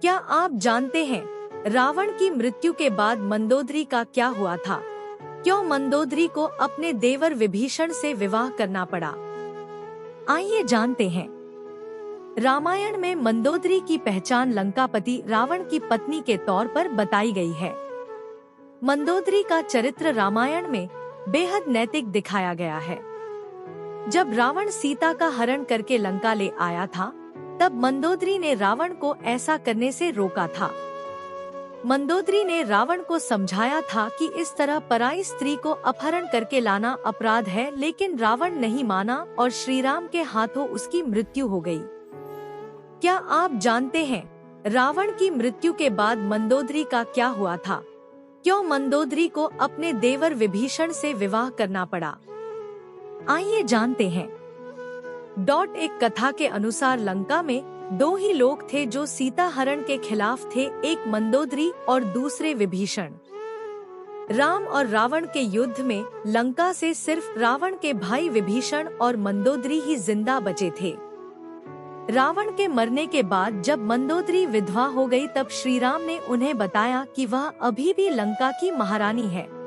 क्या आप जानते हैं रावण की मृत्यु के बाद मंदोदरी का क्या हुआ था? क्यों मंदोदरी को अपने देवर विभीषण से विवाह करना पड़ा? आइए जानते हैं। रामायण में मंदोदरी की पहचान लंकापति रावण की पत्नी के तौर पर बताई गई है। मंदोदरी का चरित्र रामायण में बेहद नैतिक दिखाया गया है। जब रावण सीता का हरण करके लंका ले आया था, तब मंदोदरी ने रावण को ऐसा करने से रोका था। मंदोदरी ने रावण को समझाया था कि इस तरह पराई स्त्री को अपहरण करके लाना अपराध है, लेकिन रावण नहीं माना और श्रीराम के हाथों उसकी मृत्यु हो गई। क्या आप जानते हैं रावण की मृत्यु के बाद मंदोदरी का क्या हुआ था? क्यों मंदोदरी को अपने देवर विभीषण से विवाह करना पड़ा? आइए जानते हैं। एक कथा के अनुसार लंका में दो ही लोग थे जो सीता हरण के खिलाफ थे, एक मंदोदरी और दूसरे विभीषण। राम और रावण के युद्ध में लंका से सिर्फ रावण के भाई विभीषण और मंदोदरी ही जिंदा बचे थे। रावण के मरने के बाद जब मंदोदरी विधवा हो गई, तब श्रीराम ने उन्हें बताया कि वह अभी भी लंका की महारानी है।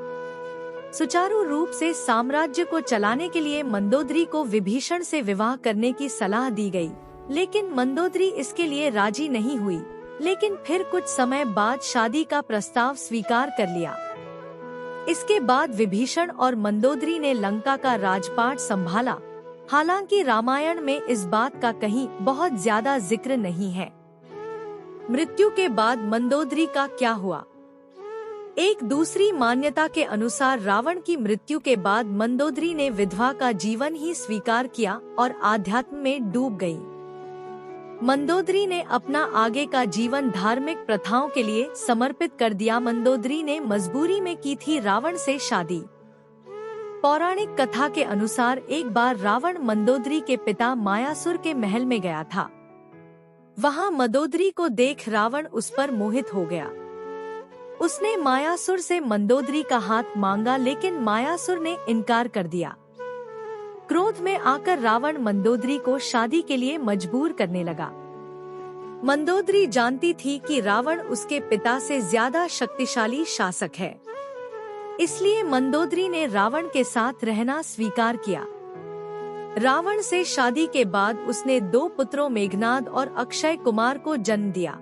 सुचारू रूप से साम्राज्य को चलाने के लिए मंदोदरी को विभीषण से विवाह करने की सलाह दी गई, लेकिन मंदोदरी इसके लिए राजी नहीं हुई। लेकिन फिर कुछ समय बाद शादी का प्रस्ताव स्वीकार कर लिया। इसके बाद विभीषण और मंदोदरी ने लंका का राजपाट संभाला। हालांकि रामायण में इस बात का कहीं बहुत ज्यादा जिक्र नहीं है। मृत्यु के बाद मंदोदरी का क्या हुआ? एक दूसरी मान्यता के अनुसार रावण की मृत्यु के बाद मंदोदरी ने विधवा का जीवन ही स्वीकार किया और आध्यात्म में डूब गई। मंदोदरी ने अपना आगे का जीवन धार्मिक प्रथाओं के लिए समर्पित कर दिया। मंदोदरी ने मजबूरी में की थी रावण से शादी। पौराणिक कथा के अनुसार एक बार रावण मंदोदरी के पिता मायासुर के महल में गया था। वहां मंदोदरी को देख रावण उस पर मोहित हो गया। उसने मायासुर से मंदोदरी का हाथ मांगा, लेकिन मायासुर ने इनकार कर दिया। क्रोध में आकर रावण मंदोदरी को शादी के लिए मजबूर करने लगा। मंदोदरी जानती थी कि रावण उसके पिता से ज्यादा शक्तिशाली शासक है, इसलिए मंदोदरी ने रावण के साथ रहना स्वीकार किया। रावण से शादी के बाद उसने दो पुत्रों मेघनाद और अक्षय कुमार को जन्म दिया।